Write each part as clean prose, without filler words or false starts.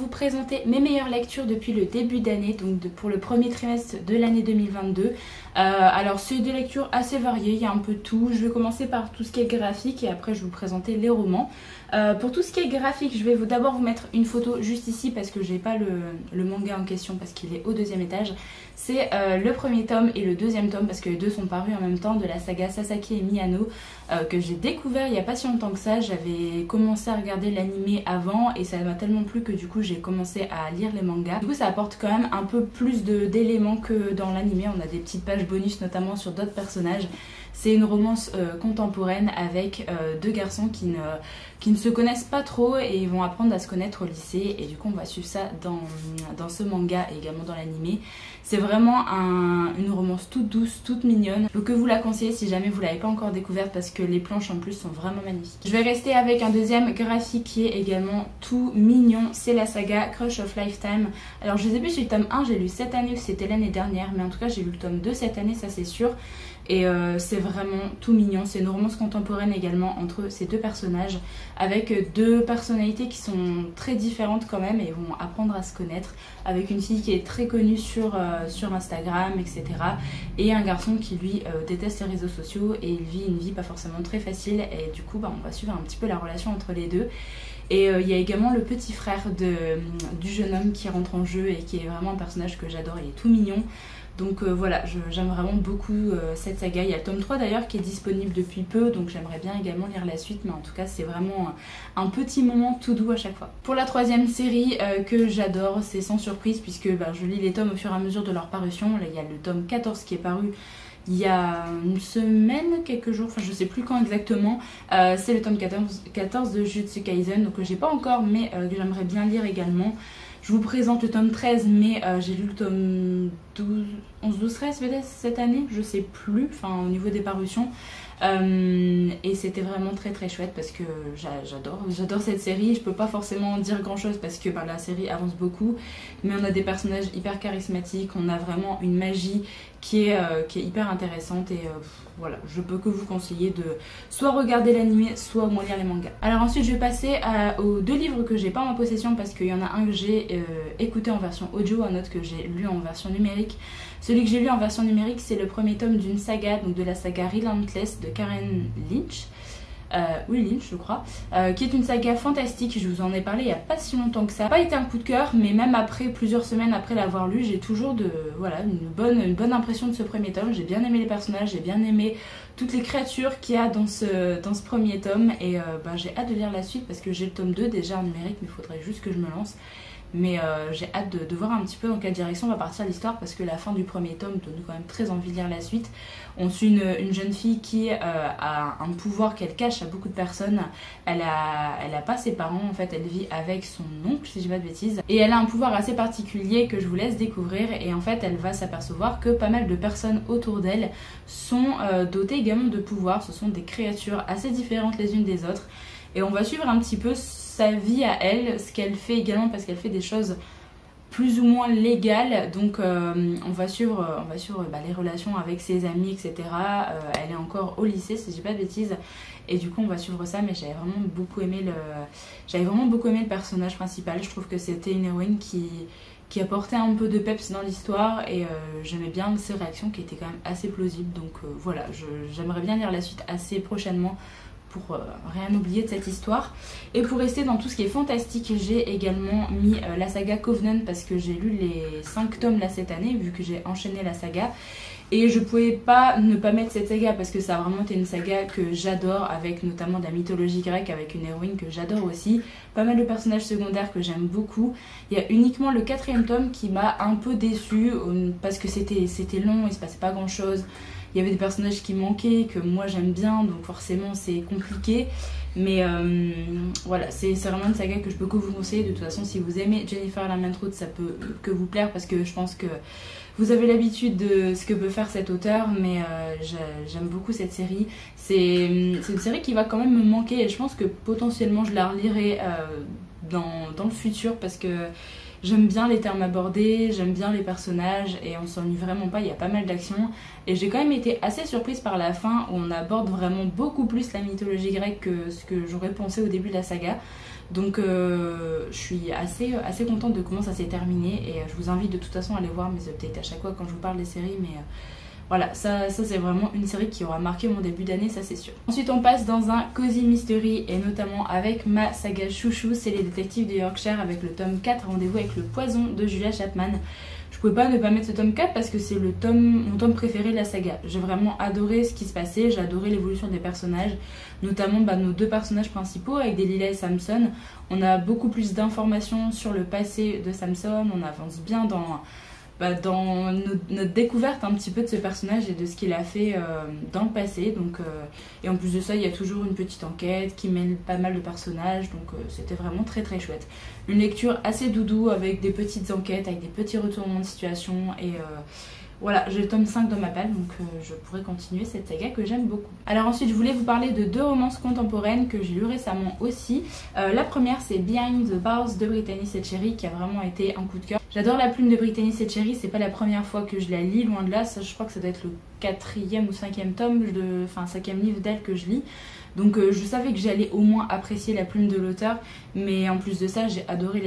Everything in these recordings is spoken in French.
vous présenter mes meilleures lectures depuis le début d'année, donc pour le premier trimestre de l'année 2022. Alors c'est des lectures assez variées, il y a un peu de tout. Je vais commencer par tout ce qui est graphique et après je vais vous présenter les romans. Pour tout ce qui est graphique, je vais d'abord vous mettre une photo juste ici parce que j'ai pas le manga en question parce qu'il est au deuxième étage. C'est le premier tome et le deuxième tome parce que les deux sont parus en même temps de la saga Sasaki et Miyano que j'ai découvert il n'y a pas si longtemps que ça. J'avais commencé à regarder l'anime avant et ça m'a tellement plu que du coup j'ai commencé à lire les mangas. Du coup ça apporte quand même un peu plus d'éléments que dans l'anime. On a des petites pages bonus notamment sur d'autres personnages. C'est une romance contemporaine avec deux garçons qui ne se connaissent pas trop et ils vont apprendre à se connaître au lycée et du coup on va suivre ça dans ce manga et également dans l'anime. C'est vraiment une romance toute douce, toute mignonne. Je peux que vous la conseiller si jamais vous l'avez pas encore découverte parce que les planches en plus sont vraiment magnifiques. Je vais rester avec un deuxième graphique qui est également tout mignon. C'est la saga Crush of Lifetime. Alors je les ai vus sur le tome 1, j'ai lu cette année ou c'était l'année dernière, mais en tout cas j'ai lu le tome 2 cette année, ça c'est sûr. Et c'est vraiment tout mignon. C'est une romance contemporaine également entre ces deux personnages avec deux personnalités qui sont très différentes quand même et vont apprendre à se connaître, avec une fille qui est très connue sur Instagram, etc. et un garçon qui lui déteste les réseaux sociaux et il vit une vie pas forcément très facile et du coup on va suivre un petit peu la relation entre les deux. Et il y a également le petit frère du jeune homme qui rentre en jeu et qui est vraiment un personnage que j'adore, il est tout mignon. Donc voilà, j'aime vraiment beaucoup cette saga. Il y a le tome 3 d'ailleurs qui est disponible depuis peu, donc j'aimerais bien également lire la suite, mais en tout cas c'est vraiment un petit moment tout doux à chaque fois. Pour la troisième série que j'adore, c'est Sans Surprise, puisque je lis les tomes au fur et à mesure de leur parution. Là il y a le tome 14 qui est paru il y a une semaine, quelques jours, enfin je sais plus quand exactement. C'est le tome 14 de Jujutsu Kaisen, donc j'ai pas encore mais que j'aimerais bien lire également. Je vous présente le tome 13, mais j'ai lu le tome 11-12 13 peut-être cette année, je sais plus, enfin au niveau des parutions. Et c'était vraiment très très chouette parce que j'adore cette série. Je peux pas forcément dire grand chose parce que la série avance beaucoup, mais on a des personnages hyper charismatiques, on a vraiment une magie qui est hyper intéressante et voilà, je peux que vous conseiller de soit regarder l'anime, soit au moins lire les mangas. Alors ensuite je vais passer aux deux livres que j'ai pas en possession parce qu'il y en a un que j'ai écouté en version audio, un autre que j'ai lu en version numérique. Celui que j'ai lu en version numérique, c'est le premier tome d'une saga, donc de la saga Relentless de Karen Lynch. Oui, Lynch je crois, qui est une saga fantastique. Je vous en ai parlé il n'y a pas si longtemps que ça. Ça n'a pas été un coup de cœur, mais même après plusieurs semaines après l'avoir lu, j'ai toujours une bonne impression de ce premier tome. J'ai bien aimé les personnages, j'ai bien aimé toutes les créatures qu'il y a dans ce premier tome et j'ai hâte de lire la suite parce que j'ai le tome 2 déjà en numérique, mais il faudrait juste que je me lance. Mais j'ai hâte de voir un petit peu dans quelle direction va partir l'histoire parce que la fin du premier tome donne quand même très envie de lire la suite. On suit une jeune fille qui a un pouvoir qu'elle cache à beaucoup de personnes. Elle a pas ses parents en fait, elle vit avec son oncle si je dis pas de bêtises. Et elle a un pouvoir assez particulier que je vous laisse découvrir et en fait elle va s'apercevoir que pas mal de personnes autour d'elle sont dotées également de pouvoirs. Ce sont des créatures assez différentes les unes des autres. Et on va suivre un petit peu sa vie à elle, ce qu'elle fait également parce qu'elle fait des choses plus ou moins légales. Donc on va suivre les relations avec ses amis, etc. Elle est encore au lycée si je dis pas de bêtises. Et du coup on va suivre ça, mais j'avais vraiment beaucoup aimé le personnage principal. Je trouve que c'était une héroïne qui apportait un peu de peps dans l'histoire et j'aimais bien ses réactions qui étaient quand même assez plausibles. Donc voilà, j'aimerais bien lire la suite assez prochainement pour rien oublier de cette histoire. Et pour rester dans tout ce qui est fantastique, j'ai également mis la saga Covenant parce que j'ai lu les 5 tomes là cette année vu que j'ai enchaîné la saga. Et je pouvais pas ne pas mettre cette saga parce que ça a vraiment été une saga que j'adore, avec notamment de la mythologie grecque, avec une héroïne que j'adore aussi. Pas mal de personnages secondaires que j'aime beaucoup. Il y a uniquement le 4e tome qui m'a un peu déçue parce que c'était long, il se passait pas grand chose. Il y avait des personnages qui manquaient, que moi j'aime bien, donc forcément c'est compliqué. Mais voilà, c'est vraiment une saga que je peux que vous conseiller. De toute façon, si vous aimez Jennifer Lamantrout, ça peut que vous plaire parce que je pense que vous avez l'habitude de ce que peut faire cet auteur. Mais j'aime beaucoup cette série. C'est une série qui va quand même me manquer et je pense que potentiellement je la relirai dans le futur parce que j'aime bien les termes abordés, j'aime bien les personnages et on s'ennuie vraiment pas, il y a pas mal d'actions. Et j'ai quand même été assez surprise par la fin où on aborde vraiment beaucoup plus la mythologie grecque que ce que j'aurais pensé au début de la saga. Donc je suis assez contente de comment ça s'est terminé et je vous invite de toute façon à aller voir mes updates à chaque fois quand je vous parle des séries, mais voilà, ça c'est vraiment une série qui aura marqué mon début d'année, ça c'est sûr. Ensuite on passe dans un cozy mystery et notamment avec ma saga chouchou, c'est Les Détectives de Yorkshire avec le tome 4, Rendez-vous avec le poison de Julia Chapman. Je pouvais pas ne pas mettre ce tome 4 parce que c'est mon tome préféré de la saga. J'ai vraiment adoré ce qui se passait, j'ai adoré l'évolution des personnages, notamment nos deux personnages principaux avec Delilah et Samson. On a beaucoup plus d'informations sur le passé de Samson, on avance bien dans notre découverte un petit peu de ce personnage et de ce qu'il a fait dans le passé. Donc, et en plus de ça, il y a toujours une petite enquête qui mène pas mal de personnages, donc c'était vraiment très très chouette. Une lecture assez doudou avec des petites enquêtes, avec des petits retournements de situation et voilà, j'ai le tome 5 dans ma palle, donc je pourrais continuer cette saga que j'aime beaucoup. Alors ensuite, je voulais vous parler de 2 romances contemporaines que j'ai lues récemment aussi. La première, c'est Behind the Bars de Brittany Setcheri, qui a vraiment été un coup de cœur. J'adore la plume de Brittany Setcheri, c'est pas la première fois que je la lis, loin de là. Ça, je crois que ça doit être le 4e ou 5e tome, enfin 5e livre d'elle que je lis. Donc je savais que j'allais au moins apprécier la plume de l'auteur, mais en plus de ça, j'ai adoré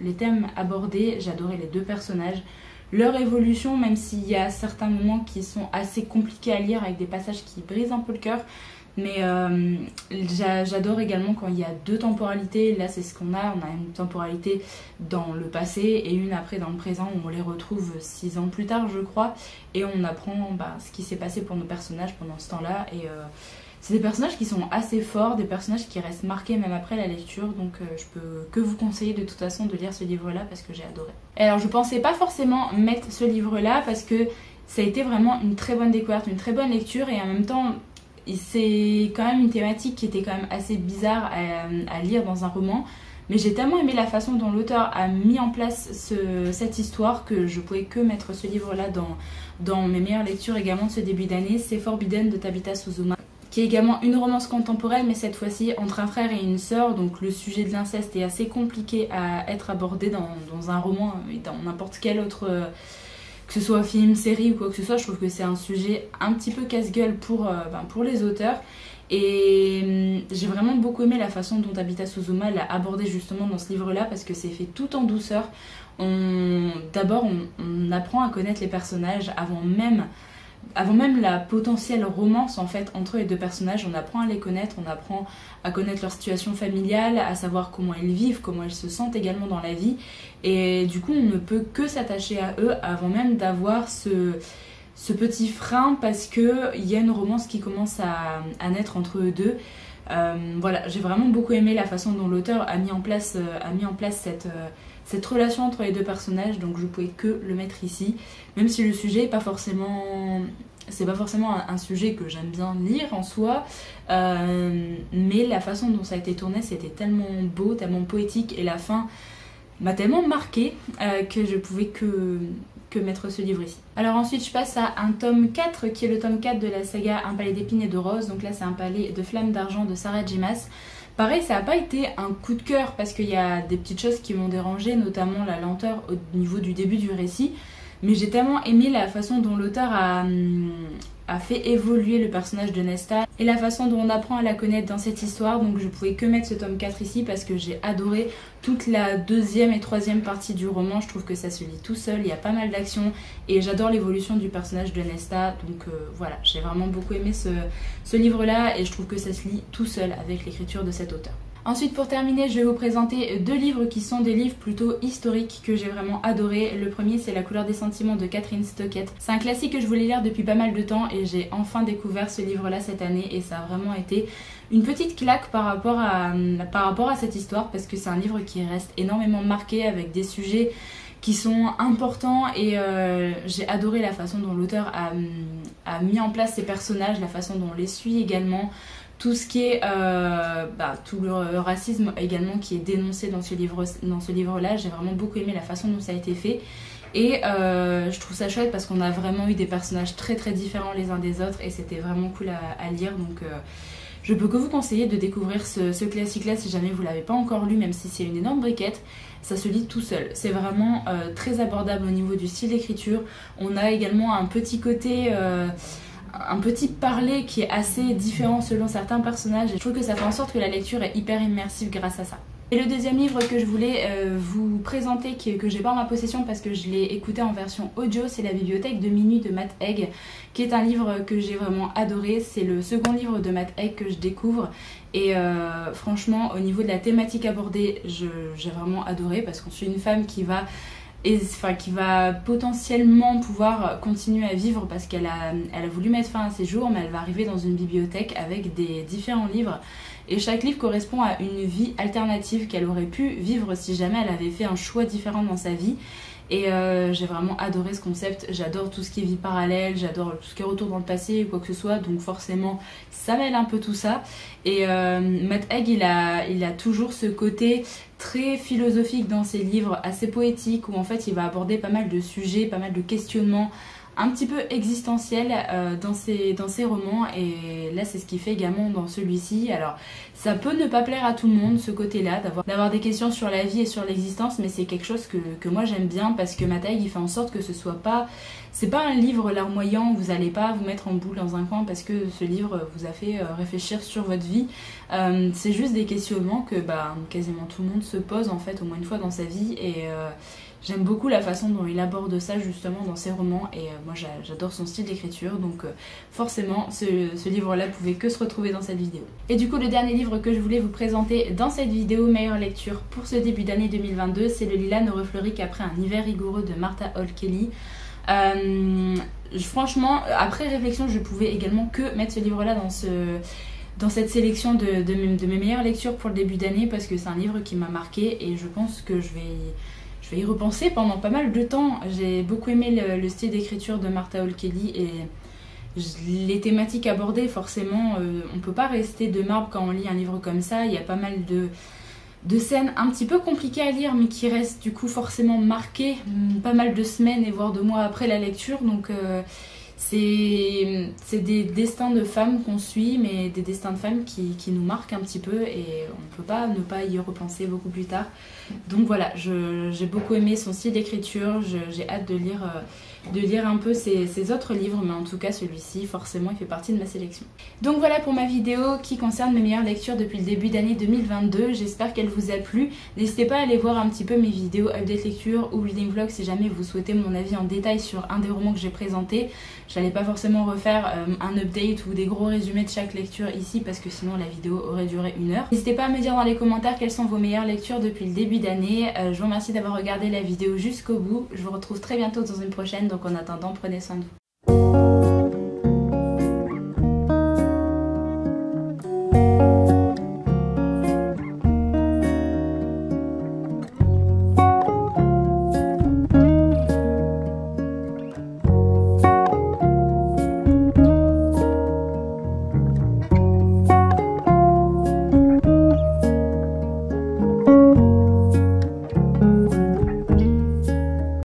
les thèmes abordés, j'ai adoré les 2 personnages. Leur évolution, même s'il y a certains moments qui sont assez compliqués à lire avec des passages qui brisent un peu le cœur, mais j'adore également quand il y a 2 temporalités. Là c'est ce qu'on a une temporalité dans le passé et une après dans le présent où on les retrouve 6 ans plus tard je crois, et on apprend ce qui s'est passé pour nos personnages pendant ce temps-là. Et c'est des personnages qui sont assez forts, des personnages qui restent marqués même après la lecture, donc je peux que vous conseiller de toute façon de lire ce livre-là parce que j'ai adoré. Et alors je pensais pas forcément mettre ce livre-là parce que ça a été vraiment une très bonne découverte, une très bonne lecture, et en même temps c'est quand même une thématique qui était quand même assez bizarre à lire dans un roman. Mais j'ai tellement aimé la façon dont l'auteur a mis en place cette histoire que je pouvais que mettre ce livre-là dans mes meilleures lectures également de ce début d'année. C'est Forbidden de Tabitha Suzuma, qui est également une romance contemporaine, mais cette fois-ci entre un frère et une sœur. Donc le sujet de l'inceste est assez compliqué à être abordé dans un roman et dans n'importe quel autre, que ce soit film, série ou quoi que ce soit. Je trouve que c'est un sujet un petit peu casse-gueule pour les auteurs. Et j'ai vraiment beaucoup aimé la façon dont Tabitha Suzuma l'a abordé justement dans ce livre-là, parce que c'est fait tout en douceur. D'abord, on apprend à connaître les personnages avant même la potentielle romance en fait entre les 2 personnages. On apprend à les connaître, on apprend à connaître leur situation familiale, à savoir comment ils vivent, comment ils se sentent également dans la vie. Et du coup, on ne peut que s'attacher à eux avant même d'avoir ce petit frein, parce qu'il y a une romance qui commence à naître entre eux deux. Voilà, j'ai vraiment beaucoup aimé la façon dont l'auteur a mis en place cette relation entre les 2 personnages, donc je pouvais que le mettre ici, même si le sujet est pas forcément... C'est pas forcément un sujet que j'aime bien lire en soi, mais la façon dont ça a été tourné, c'était tellement beau, tellement poétique, et la fin m'a tellement marquée que je pouvais que mettre ce livre ici. Alors ensuite je passe à un tome 4 qui est le tome 4 de la saga Un palais d'épines et de roses. Donc là c'est Un palais de flammes d'argent de Sarah J. Maas. Pareil, ça n'a pas été un coup de cœur parce qu'il y a des petites choses qui m'ont dérangé, notamment la lenteur au niveau du début du récit. Mais j'ai tellement aimé la façon dont l'auteur a fait évoluer le personnage de Nesta et la façon dont on apprend à la connaître dans cette histoire. Donc je pouvais que mettre ce tome 4 ici parce que j'ai adoré toute la 2e et 3e partie du roman. Je trouve que ça se lit tout seul, il y a pas mal d'action et j'adore l'évolution du personnage de Nesta. Donc voilà, j'ai vraiment beaucoup aimé ce livre-là et je trouve que ça se lit tout seul avec l'écriture de cet auteur. Ensuite, pour terminer, je vais vous présenter 2 livres qui sont des livres plutôt historiques que j'ai vraiment adoré. Le premier, c'est La couleur des sentiments de Catherine Stockett. C'est un classique que je voulais lire depuis pas mal de temps et j'ai enfin découvert ce livre-là cette année et ça a vraiment été une petite claque par rapport à cette histoire, parce que c'est un livre qui reste énormément marqué avec des sujets qui sont importants et j'ai adoré la façon dont l'auteur a mis en place ses personnages, la façon dont on les suit également. Tout ce qui est tout le racisme également qui est dénoncé dans ce livre-là, j'ai vraiment beaucoup aimé la façon dont ça a été fait. Et je trouve ça chouette parce qu'on a vraiment eu des personnages très très différents les uns des autres et c'était vraiment cool à lire. Donc je peux que vous conseiller de découvrir ce classique-là si jamais vous ne l'avez pas encore lu, même si c'est une énorme briquette. Ça se lit tout seul. C'est vraiment très abordable au niveau du style d'écriture. On a également un petit côté... un petit parler qui est assez différent selon certains personnages et je trouve que ça fait en sorte que la lecture est hyper immersive grâce à ça. Et le deuxième livre que je voulais vous présenter, que j'ai pas en ma possession parce que je l'ai écouté en version audio, c'est La bibliothèque de minuit de Matt Haig, qui est un livre que j'ai vraiment adoré. C'est le second livre de Matt Haig que je découvre et franchement au niveau de la thématique abordée, j'ai vraiment adoré parce qu'on suit une femme qui va potentiellement pouvoir continuer à vivre parce qu'elle a voulu mettre fin à ses jours, mais elle va arriver dans une bibliothèque avec des différents livres et chaque livre correspond à une vie alternative qu'elle aurait pu vivre si jamais elle avait fait un choix différent dans sa vie. Et j'ai vraiment adoré ce concept. J'adore tout ce qui est vie parallèle, j'adore tout ce qui est retour dans le passé ou quoi que ce soit, donc forcément ça mêle un peu tout ça. Et Matt Haig il a toujours ce côté très philosophique dans ses livres, assez poétique, où en fait il va aborder pas mal de sujets, pas mal de questionnements un petit peu existentiels dans ses romans, et là c'est ce qu'il fait également dans celui-ci. Alors ça peut ne pas plaire à tout le monde ce côté-là, d'avoir des questions sur la vie et sur l'existence, mais c'est quelque chose que moi j'aime bien parce que Matt Haig il fait en sorte que c'est pas un livre larmoyant, vous allez pas vous mettre en boule dans un coin parce que ce livre vous a fait réfléchir sur votre vie. C'est juste des questionnements que quasiment tout le monde se pose en fait au moins une fois dans sa vie, et j'aime beaucoup la façon dont il aborde ça justement dans ses romans, et moi j'adore son style d'écriture, donc forcément ce livre-là pouvait que se retrouver dans cette vidéo. Et du coup le dernier livre que je voulais vous présenter dans cette vidéo meilleure lecture pour ce début d'année 2022, c'est Le lilas ne refleurit qu'après un hiver rigoureux de Martha Hall Kelly. Franchement, après réflexion, je pouvais également que mettre ce livre-là dans cette sélection de mes meilleures lectures pour le début d'année parce que c'est un livre qui m'a marqué et je pense que je vais y repenser pendant pas mal de temps. J'ai beaucoup aimé le style d'écriture de Martha Hall Kelly et les thématiques abordées, forcément, on peut pas rester de marbre quand on lit un livre comme ça. Il y a pas mal de scènes un petit peu compliquées à lire mais qui restent du coup forcément marquées pas mal de semaines et voire de mois après la lecture, donc c'est des destins de femmes qu'on suit, mais des destins de femmes qui nous marquent un petit peu et on ne peut pas ne pas y repenser beaucoup plus tard. Donc voilà, j'ai beaucoup aimé son style d'écriture, j'ai hâte de lire un peu ses autres livres, mais en tout cas celui-ci forcément il fait partie de ma sélection. Donc voilà pour ma vidéo qui concerne mes meilleures lectures depuis le début d'année 2022, j'espère qu'elle vous a plu. N'hésitez pas à aller voir un petit peu mes vidéos update lecture ou reading vlog si jamais vous souhaitez mon avis en détail sur un des romans que j'ai présenté. J'allais pas forcément refaire un update ou des gros résumés de chaque lecture ici parce que sinon la vidéo aurait duré 1 heure. N'hésitez pas à me dire dans les commentaires quelles sont vos meilleures lectures depuis le début d'année. Je vous remercie d'avoir regardé la vidéo jusqu'au bout. Je vous retrouve très bientôt dans une prochaine, donc en attendant prenez soin de vous.